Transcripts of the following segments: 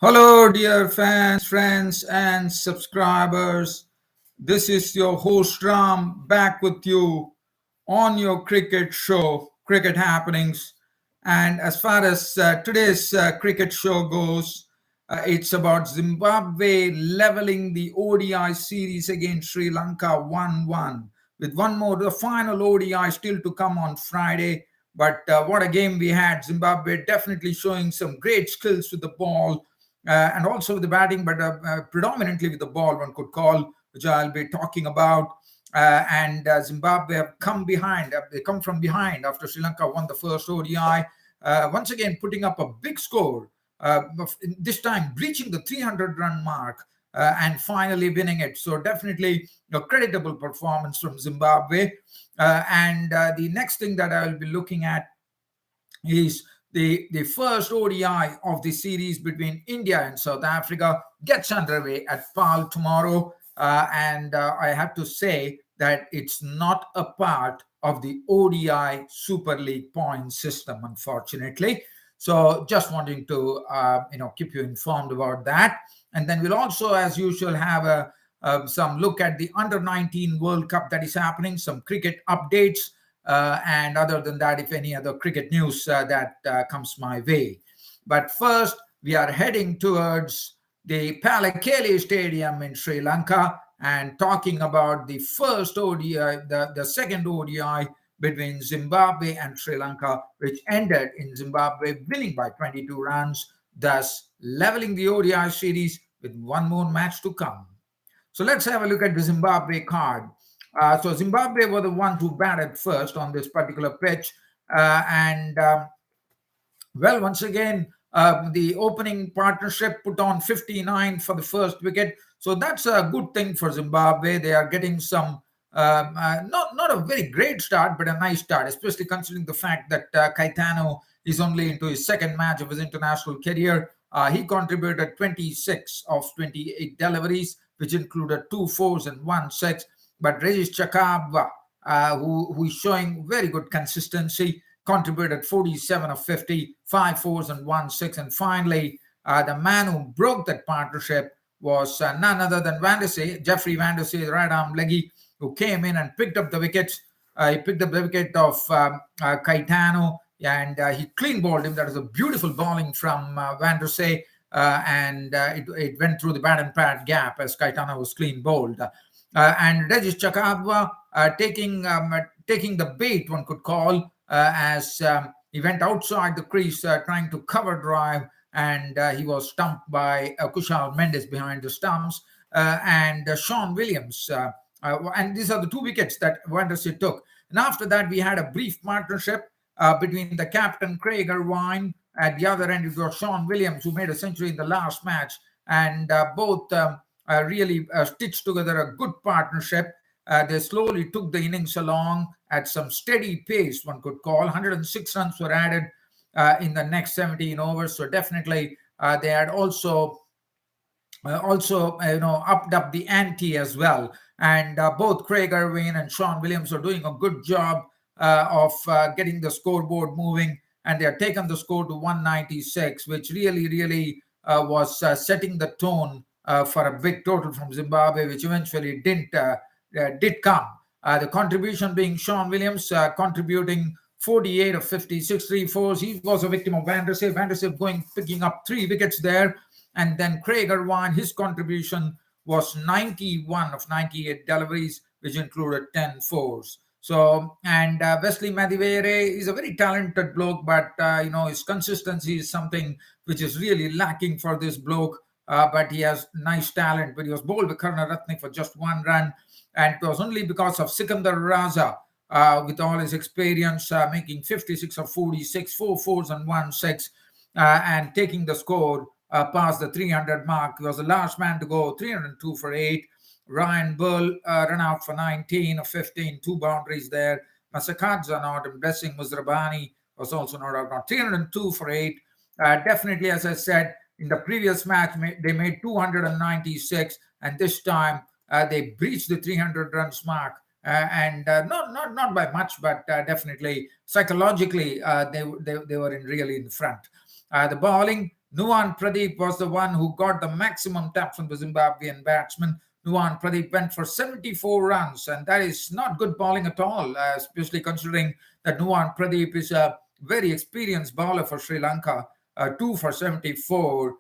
Hello, dear fans, friends, and subscribers. This is your host Ram back with you on your cricket show, Cricket Happenings. And as far as today's cricket show goes, it's about Zimbabwe leveling the ODI series against Sri Lanka 1-1. With one more, the final ODI still to come on Friday. But what a game we had. Zimbabwe definitely showing some great skills with the ball and also with the batting, but predominantly with the ball, one could call, which I'll be talking about. And Zimbabwe have come behind. They come from behind after Sri Lanka won the first ODI. Once again, putting up a big score. This time breaching the 300-run mark and finally winning it. So definitely a creditable performance from Zimbabwe. And the next thing that I will be looking at is the first ODI of the series between India and South Africa gets underway at PAL tomorrow. And I have to say that it's not a part of the ODI Super League point system, unfortunately. So just wanting to keep you informed about that. And then we'll also, as usual, have some look at the Under 19 World Cup that is happening, some cricket updates. And other than that, if any other cricket news that comes my way. But first, we are heading towards the Palakele Stadium in Sri Lanka and talking about the first ODI, the second ODI between Zimbabwe and Sri Lanka, which ended in Zimbabwe winning by 22 runs, thus leveling the ODI series with one more match to come. So let's have a look at the Zimbabwe card. So Zimbabwe were the ones who batted first on this particular pitch. Well, once again, the opening partnership put on 59 for the first wicket. So that's a good thing for Zimbabwe. They are getting some, not a very great start, but a nice start, especially considering the fact that Caetano is only into his second match of his international career. He contributed 26 of 28 deliveries, which included 2 fours and 1 6. But Regis Chakabva, who is showing very good consistency, contributed 47 of 50, 5 fours and 1 6. And finally, the man who broke that partnership was none other than Jeffrey Van der Sey, the right-arm leggy, who came in and picked up the wickets. He picked up the wicket of Caetano, and he clean bowled him. That was a beautiful bowling from Van der Sey, and it went through the bat and pad gap as Caetano was clean bowled. And Regis Chakabva taking the bait, one could call, as he went outside the crease trying to cover drive, and he was stumped by Kushal Mendes behind the stumps, and Sean Williams. And these are the 2 wickets that Van der Sey took. And after that, we had a brief partnership between the captain, Craig Irvine. At the other end, it was Sean Williams, who made a century in the last match. And both really stitched together a good partnership. They slowly took the innings along at some steady pace, one could call. 106 runs were added in the next 17 overs. So definitely they had also upped up the ante as well. And both Craig Irvine and Sean Williams are doing a good job of getting the scoreboard moving. And they have taken the score to 196, which really was setting the tone for a big total from Zimbabwe, which eventually did come. The contribution being Sean Williams contributing 48 of 56, 3 fours. He was a victim of Van der Sey. Van der Sey picking up 3 wickets there. And then Craig Irvine, his contribution was 91 of 98 deliveries, which included 10 fours. So, and Wesley Madivere is a very talented bloke, but, his consistency is something which is really lacking for this bloke. But he has nice talent. But he was bowled with Karunaratne for just 1 run. And it was only because of Sikandar Raza, with all his experience, making 56 of 46, 4 fours and 1 6, and taking the score past the 300 mark. He was the last man to go, 302 for 8. Ryan Bull run out for 19 of 15, 2 boundaries there. Masakadza not, and Blessing Muzrabani was also not out. 302 for 8. Definitely, as I said, in the previous match, they made 296, and this time they breached the 300 runs mark. And not by much, but definitely psychologically they were really in front. The bowling, Nuwan Pradeep was the one who got the maximum tap from the Zimbabwean batsman. Nuwan Pradeep went for 74 runs, and that is not good bowling at all, especially considering that Nuwan Pradeep is a very experienced bowler for Sri Lanka. 2 for 74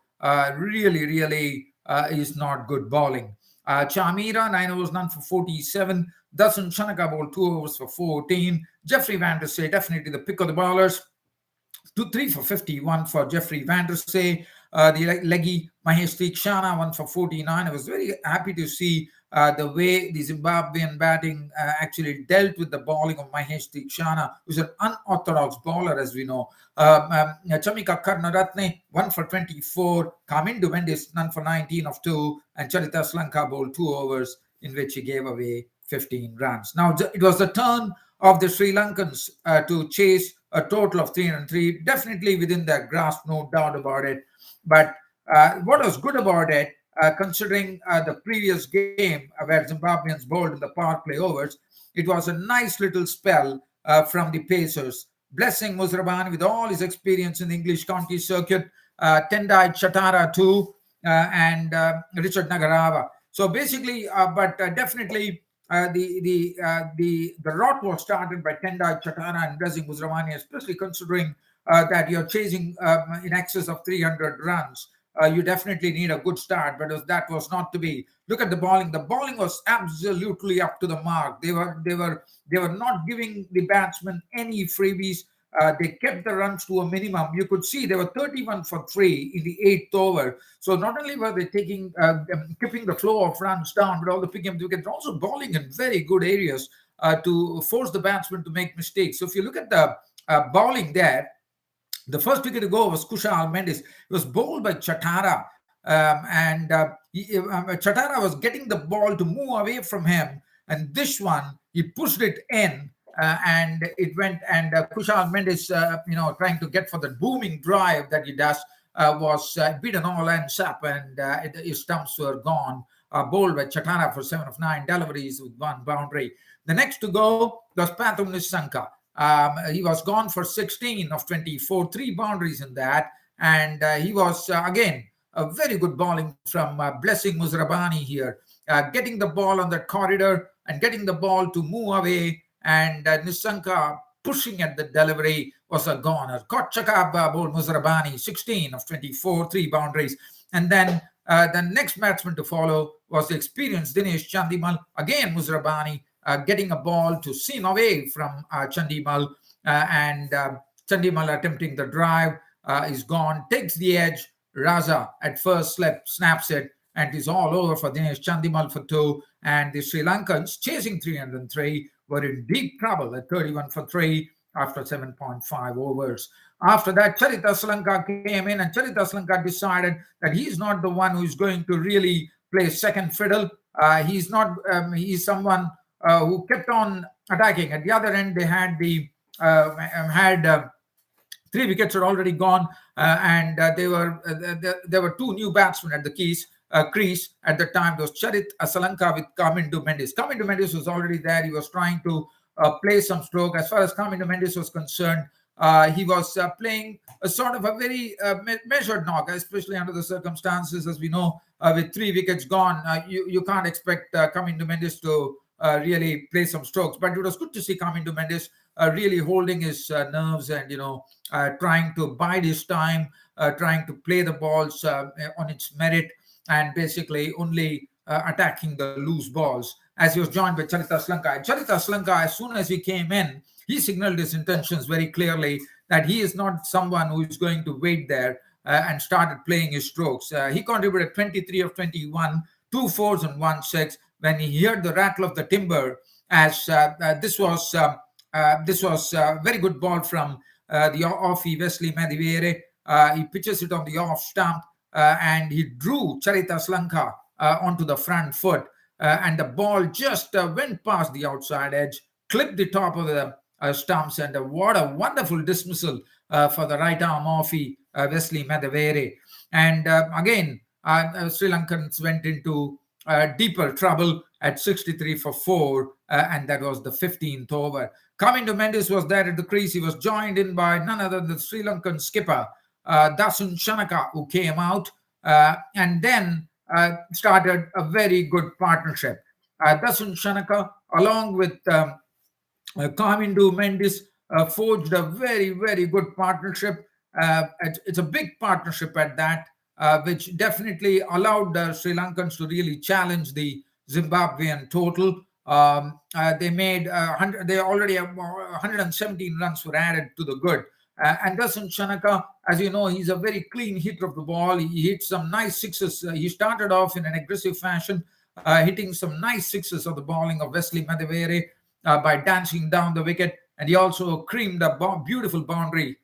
really is not good bowling. Chamira, 9 overs, none for 47. Dasun Chanaka bowled 2 overs for 14. Jeffrey Van der Sey, definitely the pick of the bowlers. 3 for 51 for Jeffrey Van der Sey. The leggy Mahesh Theekshana, 1 for 49. I was very happy to see the way the Zimbabwean batting actually dealt with the bowling of Mahesh Theekshana, who's an unorthodox bowler, as we know. Chamika Karnaratne, 1 for 24. Kamindu Mendis, none for 19 of 2. And Charita Slanka bowled 2 overs in which he gave away 15 runs. Now, it was the turn of the Sri Lankans to chase a total of 303, definitely within their grasp, no doubt about it. But what was good about it, considering the previous game where Zimbabweans bowled in the power play overs, it was a nice little spell from the Pacers. Blessing Muzrabani with all his experience in the English county circuit, Tendai Chatara too, and Richard Nagarava. So basically, definitely the rot was started by Tendai Chatara and Blessing Muzramani, especially considering that you're chasing in excess of 300 runs. You definitely need a good start, but that was not to be. Look at the bowling. The bowling was absolutely up to the mark. They were not giving the batsmen any freebies. They kept the runs to a minimum. You could see they were 31 for 3 in the 8th over. So not only were they keeping the flow of runs down, but also picking up the wickets, also bowling in very good areas to force the batsmen to make mistakes. So if you look at the bowling there, the first wicket to go was Kushal Mendis. It was bowled by Chatara. Chatara was getting the ball to move away from him. And this one, he pushed it in. And it went, and Kushal Mendis, trying to get for the booming drive that he does, was beaten all ends up, and his stumps were gone. Bowled by Chatara for 7 of 9 deliveries with 1 boundary. The next to go was Pathum Nissanka. He was gone for 16 of 24, 3 boundaries in that. And he was, again, a very good bowling from Blessing Muzrabani here. Getting the ball on that corridor and getting the ball to move away. And Nissanka pushing at the delivery was a goner. Kotchakab bowled Muzrabani, 16 of 24, 3 boundaries. And then the next batsman to follow was the experienced Dinesh Chandimal. Again, Muzrabani getting a ball to seam away from Chandimal. And Chandimal attempting the drive is gone, takes the edge. Raza at first snaps it, and it's all over for Dinesh Chandimal for 2. And the Sri Lankans, chasing 303, were in deep trouble at 31 for 3 after 7.5 overs. After that, Charita Slanka came in, and Charita Slanka decided that he's not the one who's going to really play second fiddle. He's he's someone who kept on attacking. At the other end, they had 3 wickets had already gone, and there were 2 new batsmen at the crease at the time. There was Charit Asalanka with Kamindu Mendis. Kamindu Mendis was already there. He was trying to play some stroke. As far as Kamindu Mendis was concerned, he was playing a sort of a very measured knock, especially under the circumstances. As we know, with 3 wickets gone, you can't expect Kamindu Mendis to really play some strokes. But it was good to see Kamindu Mendis really holding his nerves and, trying to bide his time, trying to play the balls on its merit, and basically only attacking the loose balls, as he was joined by Charita Slanka. Charita Slanka, as soon as he came in, he signaled his intentions very clearly that he is not someone who is going to wait there and started playing his strokes. He contributed 23 of 21, 2 fours and 1 6 when he heard the rattle of the timber, as this was a very good ball from the offie Wesley Madivere. He pitches it on the off stump, and he drew Charita Slanka onto the front foot, and the ball just went past the outside edge, clipped the top of the stumps, and what a wonderful dismissal for the right arm offie Wesley Madivere. And again, Sri Lankans went into deeper trouble at 63 for 4, and that was the 15th over. Kamindu Mendis was there at the crease. He was joined in by none other than the Sri Lankan skipper, Dasun Shanaka, who came out and then started a very good partnership. Dasun Shanaka, along with Kamindu Mendes, forged a very, very good partnership. It's a big partnership at that, which definitely allowed the Sri Lankans to really challenge the Zimbabwean total. They made 100, they already have 117 runs were added to the good. Anderson Shanaka, as you know, he's a very clean hitter of the ball. He hit some nice sixes. He started off in an aggressive fashion, hitting some nice sixes of the bowling of Wesley Madivere by dancing down the wicket. And he also creamed a beautiful boundary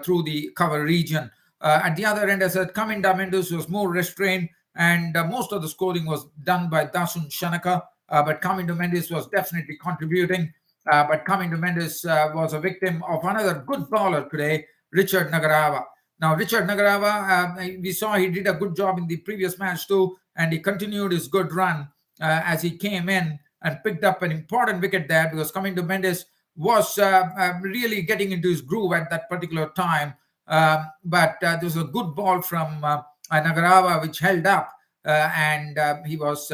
through the cover region. At the other end, as I said, Kaminda Mendes was more restrained, and most of the scoring was done by Dasun Shanaka. But Kaminda Mendes was definitely contributing. But Kaminda Mendes was a victim of another good bowler today, Richard Nagarava. Now, Richard Nagarava, we saw he did a good job in the previous match too, and he continued his good run as he came in and picked up an important wicket there, because Kaminda Mendes was really getting into his groove at that particular time. But there was a good ball from Nagarava which held up, and he was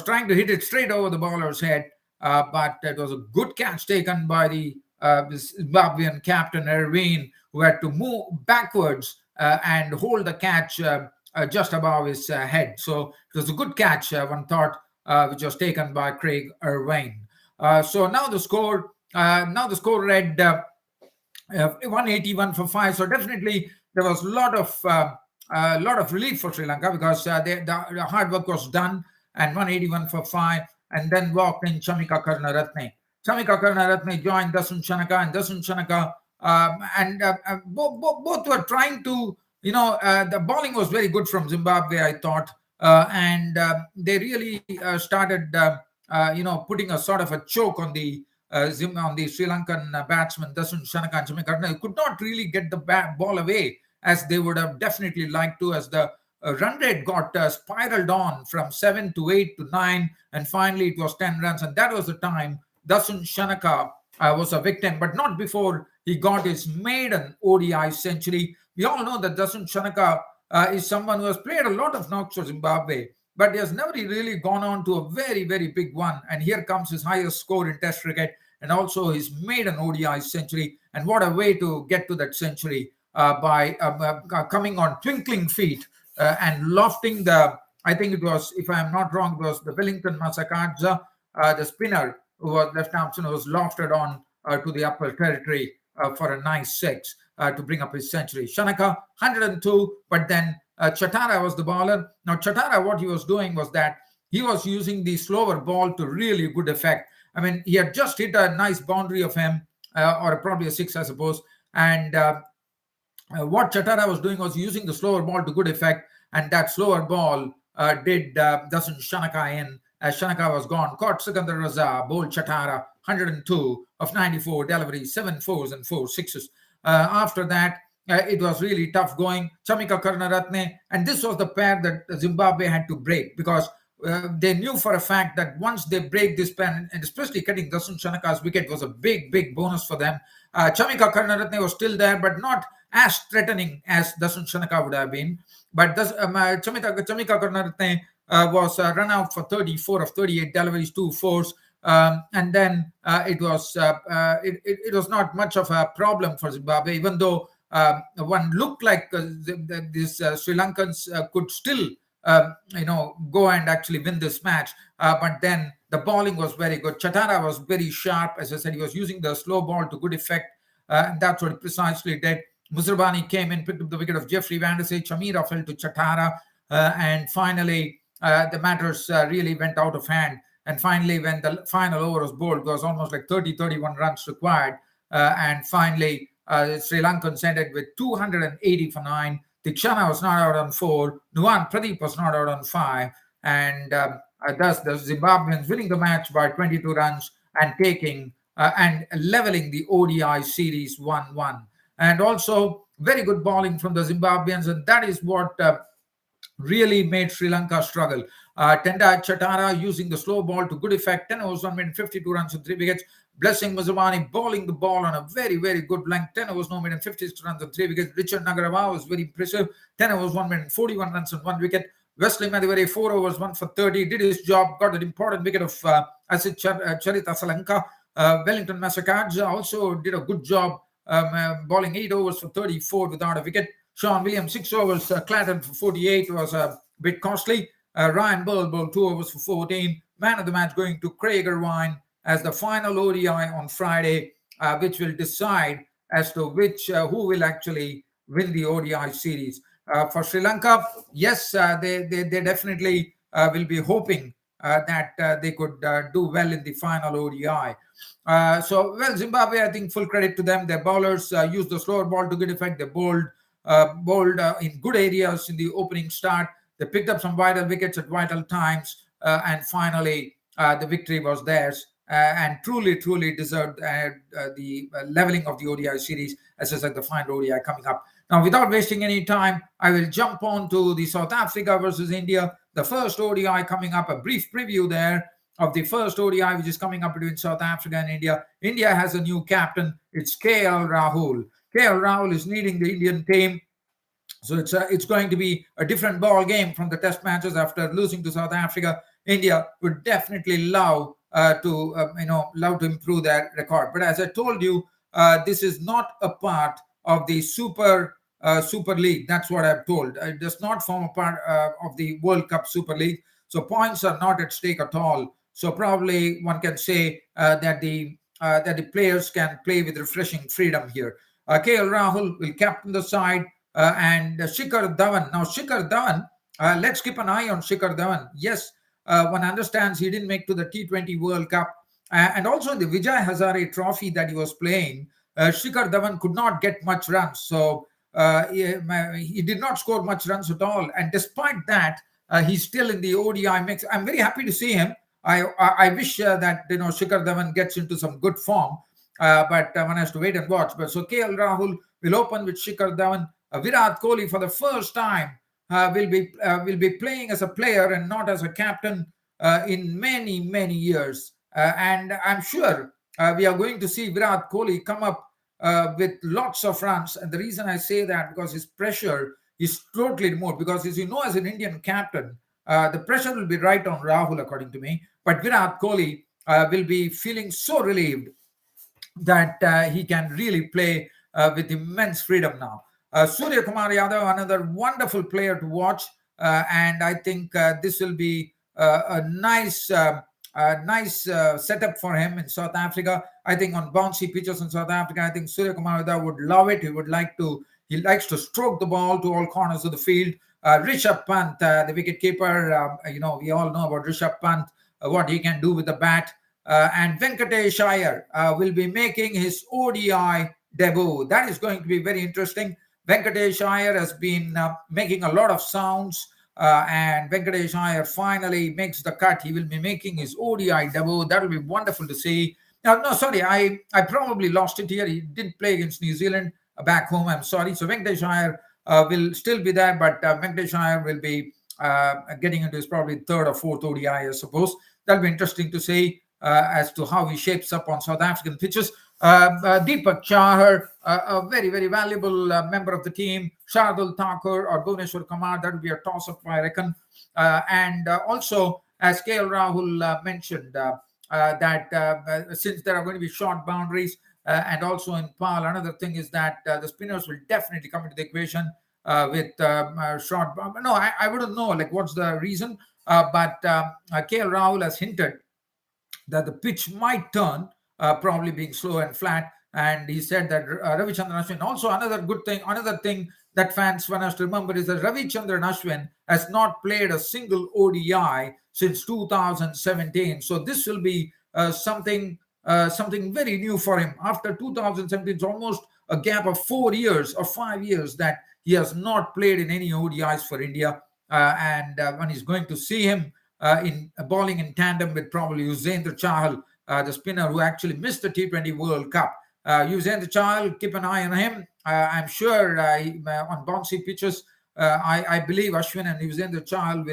trying to hit it straight over the bowler's head. But it was a good catch taken by the Zimbabwean captain Erwin, who had to move backwards and hold the catch just above his head. So it was a good catch, one thought, which was taken by Craig Irvine. So now the score read 181 for 5. So definitely there was a lot of relief for Sri Lanka, because the hard work was done, and 181 for 5. And then walked in Chamika Karunaratne. Chamika Karunaratne joined Dasun Shanaka, and Dasun Shanaka both were trying to, the bowling was very good from Zimbabwe, I thought, and they really started, putting a sort of a choke on the Sri Lankan batsman Dasun Shanaka and Chamika Karunaratne. Could not really get the ball away as they would have definitely liked to, as the run rate got spiraled on from 7 to 8 to 9, and finally it was 10 runs, and that was the time Dasun Shanaka was a victim, but not before he got his maiden ODI century. We all know that Dasun Shanaka is someone who has played a lot of knocks for Zimbabwe, but he has never really gone on to a very, very big one. And here comes his highest score in Test cricket, and also his maiden ODI century. And what a way to get to that century by coming on twinkling feet and lofting I think it was, if I am not wrong, it was the Wellington Masakadza, the spinner, who was left arm spinner, was lofted on to the upper territory for a nice 6 to bring up his century. Shanaka, 102, but then Chatara was the bowler. Now, Chatara, what he was doing was that he was using the slower ball to really good effect. I mean, he had just hit a nice boundary of him, or probably a 6, I suppose, and what Chatara was doing was using the slower ball to good effect, and that slower ball did Dasun Shanaka in, as Shanaka was gone. Caught Sikandar Raza, bowled Chatara, 102 of 94 deliveries, 7 4s and 4 6s. After that, it was really tough going. Chamika Karunaratne, and this was the pair that Zimbabwe had to break, because they knew for a fact that once they break this pair, and especially getting Dasun Shanaka's wicket was a big, big bonus for them. Chamika Karunaratne was still there, but not as threatening as Dasun Shanaka would have been. But Chamika Karunaratne was run out for 34 of 38 deliveries, 2 4s. And then it was not much of a problem for Zimbabwe, even though one looked like these Sri Lankans could still go and actually win this match. But then the bowling was very good. Chatara was very sharp. As I said, he was using the slow ball to good effect. And that's what he precisely did. Musrabani came in, picked up the wicket of Jeffrey Vandersay. Chamira fell to Chatara. And finally, the matters really went out of hand. And finally, when the final over was bowled, it was almost like 30-31 runs required. And finally, Sri Lankans ended with 280 for 9. Dikshana was not out on 4. Nuwan Pradeep was not out on 5. And thus the Zimbabweans winning the match by 22 runs and taking and leveling the ODI series 1-1. And also very good bowling from the Zimbabweans. And that is what really made Sri Lanka struggle. Tenda Chatara using the slow ball to good effect. 10 overs, 1 minute, 52 runs and 3 wickets. Blessing Mazumani bowling the ball on a very, very good length. 10 overs, no more than 56 runs and 3 wickets. Richard Nagarava was very impressive. 10 overs, 1 minute, 41 runs and 1 wicket. Wesley Madhivare, 4 overs, 1 for 30. Did his job, got an important wicket of Asit Charita Sri Lanka. Wellington Masakadja also did a good job bowling 8 overs for 34 without a wicket. Sean Williams, 6 overs, Clatton for 48 was a bit costly. Ryan Burl bowled 2 overs for 14. Man of the match going to Craig Irvine as the final ODI on Friday, which will decide as to who will actually win the ODI series. For Sri Lanka, yes, they definitely will be hoping that they could do well in the final ODI. Zimbabwe, I think full credit to them. Their bowlers used the slower ball to good effect. They bowled in good areas in the opening start. They picked up some vital wickets at vital times, and finally the victory was theirs. And truly deserved the leveling of the ODI series, as I said, the final ODI coming up. Now, without wasting any time, I will jump on to the South Africa versus India, the first ODI coming up, a brief preview there of the first ODI, which is coming up between South Africa and India. India has a new captain. It's KL Rahul. KL Rahul is leading the Indian team. So it's going to be a different ball game from the test matches after losing to South Africa. India would definitely love to improve their record. But as I told you, this is not a part of the Super League. That's what I've told. It does not form a part of the World Cup Super League. So points are not at stake at all. So probably one can say that the players can play with refreshing freedom here. KL Rahul will captain the side. And Shikhar Dhawan. Now, Shikhar Dhawan, let's keep an eye on Shikhar Dhawan. Yes, one understands he didn't make to the T20 World Cup. And also in the Vijay Hazare Trophy that he was playing, Shikhar Dhawan could not get much runs. So he did not score much runs at all. And despite that, he's still in the ODI mix. I'm very happy to see him. I wish that Shikhar Dhawan gets into some good form. But one has to wait and watch. But so KL Rahul will open with Shikhar Dhawan. Virat Kohli for the first time will be playing as a player and not as a captain in many years. And I'm sure we are going to see Virat Kohli come up with lots of runs. And the reason I say that, because his pressure is totally removed. Because as you know, as an Indian captain, the pressure will be right on Rahul, according to me. But Virat Kohli will be feeling so relieved that he can really play with immense freedom now. Surya Kumar Yadav, another wonderful player to watch, and I think this will be a nice setup for him in South Africa. I think on bouncy pitches in South Africa, I think Surya Kumar Yadav would love it. He likes to stroke the ball to all corners of the field. Rishabh Pant, the wicketkeeper, we all know about Rishabh Pant, what he can do with the bat. And Venkatesh Iyer will be making his ODI debut. That is going to be very interesting. Venkatesh Iyer has been making a lot of sounds, and Venkatesh Iyer finally makes the cut. He will be making his ODI debut. That will be wonderful to see. No, sorry, I probably lost it here. He didn't play against New Zealand back home. I'm sorry. So Venkatesh Iyer will still be there, but Venkatesh Iyer will be getting into his probably third or fourth ODI, I suppose. That'll be interesting to see as to how he shapes up on South African pitches. Deepak Chahar, a very valuable member of the team. Shardul Thakur or Bhuvneshwar Kumar, that would be a toss-up, I reckon. And also, as KL Rahul mentioned, that since there are going to be short boundaries, and also in PAL, another thing is that the spinners will definitely come into the equation with short boundaries. No, I wouldn't know what's the reason, but KL Rahul has hinted that the pitch might turn, probably being slow and flat. And he said that Ravichandran Ashwin, also another thing that fans want us to remember is that Ravichandran Ashwin has not played a single ODI since 2017. So this will be something very new for him. After 2017, it's almost a gap of 4 years or 5 years that he has not played in any ODIs for India. And when he's going to see him in bowling in tandem with probably Yuzvendra Chahal, the spinner who actually missed the T20 World Cup. Yuzvendra Chahal, keep an eye on him. I'm sure on bouncy pitches, I believe Ashwin and Yuzvendra Chahal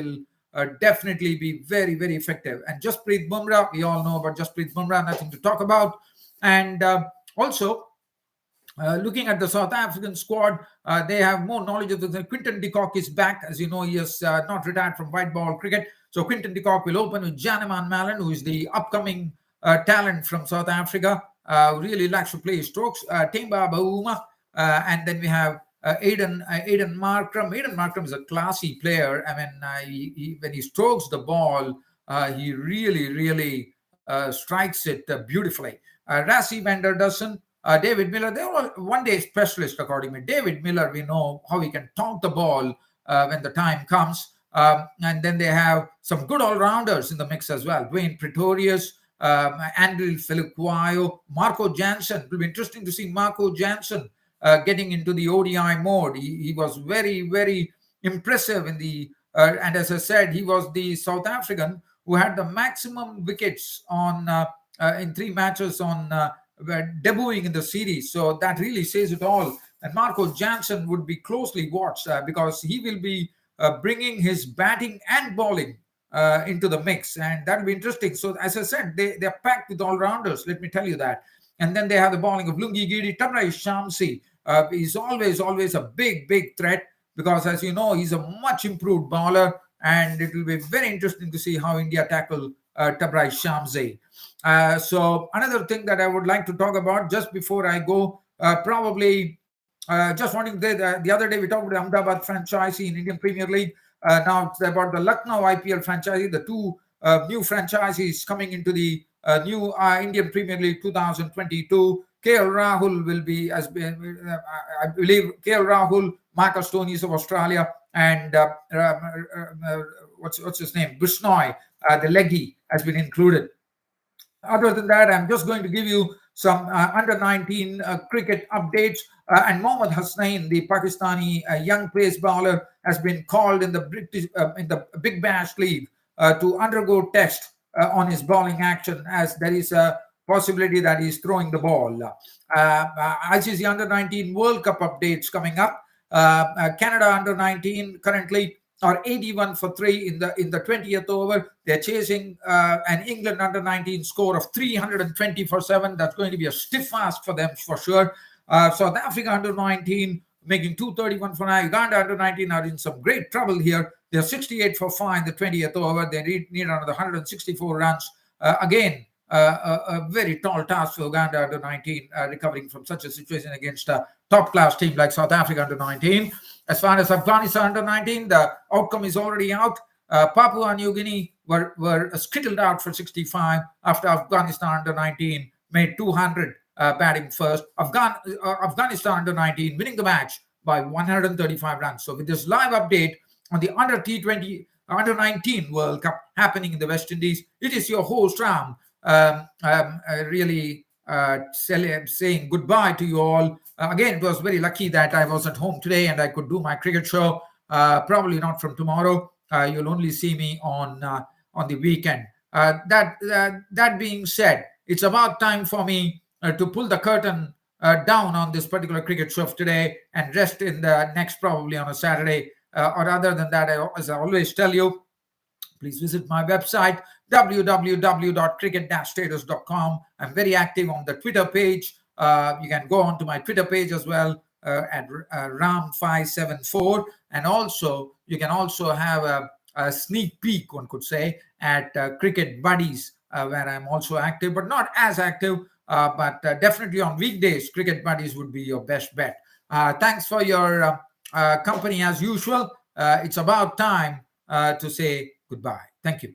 definitely be very, very effective. And Jasprit Bumrah, we all know about Jasprit Bumrah, nothing to talk about. And also, looking at the South African squad, they have more knowledge of the. Quinton de Kock is back. As you know, he has not retired from white ball cricket. So Quinton de Kock will open with Janeman Mallon, who is the upcoming talent from South Africa. Really likes to play strokes. Temba Bavuma. And then we have Aiden Markram. Aiden Markram is a classy player. I mean, when he strokes the ball, he really strikes it beautifully. Rassie van der Dussen, David Miller, they're all one-day specialists, according to me. David Miller, we know how he can taunt the ball when the time comes. And then they have some good all-rounders in the mix as well. Dwayne Pretorius, Andrew Feliquayo, Marco Jansen. It will be interesting to see Marco Jansen getting into the ODI mode. He was very impressive in the, and as I said, he was the South African who had the maximum wickets on in 3 matches on debuting in the series. So that really says it all. And Marco Jansen would be closely watched because he will be bringing his batting and bowling into the mix, and that'll be interesting. So as I said, they're packed with all-rounders, let me tell you that. And then they have the bowling of Lungi Giri. Tabrai Shamsi is always a big threat because, as you know, he's a much improved bowler, and it will be very interesting to see how India tackle Tabrai Shamsi. So another thing that I would like to talk about just before I go, probably just wanting the other day we talked about the Ahmedabad franchisee in Indian Premier League. Now it's about the Lucknow IPL franchisee, the 2 new franchisees coming into the new Indian Premier League 2022. KL Rahul will be, I believe, KL Rahul, Marcus Stoneys of Australia, and what's his name? Bishnoi, the leggy, has been included. Other than that, I'm just going to give you some under-19 cricket updates. And Mohammad Hasnain, the Pakistani young pace bowler, has been called in the Big Bash League to undergo test on his bowling action, as there is a possibility that he's throwing the ball. ICC Under-19 World Cup updates coming up. Canada Under-19 currently are 81 for 3 in the 20th over. They're chasing an England Under-19 score of 320 for 7. That's going to be a stiff ask for them for sure. South Africa Under-19 making 231 for 9. Uganda Under-19 are in some great trouble here. They're 68 for 5 in the 20th over. They need another 164 runs. Again, a very tall task for Uganda Under-19, recovering from such a situation against a top-class team like South Africa Under-19. As far as Afghanistan Under-19, the outcome is already out. Papua New Guinea were skittled out for 65 after Afghanistan Under-19 made 200 batting first. Afghanistan Under-19 winning the match by 135 runs. So with this live update on the Under-19 World Cup happening in the West Indies, it is your host Ram really saying goodbye to you all. Again, it was very lucky that I was at home today and I could do my cricket show. Probably not from tomorrow. You'll only see me on the weekend. That being said, it's about time for me to pull the curtain down on this particular cricket show of today and rest in the next, probably on a Saturday. Or other than that, as I always tell you, please visit my website, www.cricket-status.com. I'm very active on the Twitter page. You can go on to my Twitter page as well at Ram574. And also, you can also have a sneak peek, one could say, at Cricket Buddies, where I'm also active, but not as active. But definitely on weekdays, Cricket Buddies would be your best bet. Thanks for your company as usual. It's about time to say goodbye. Thank you.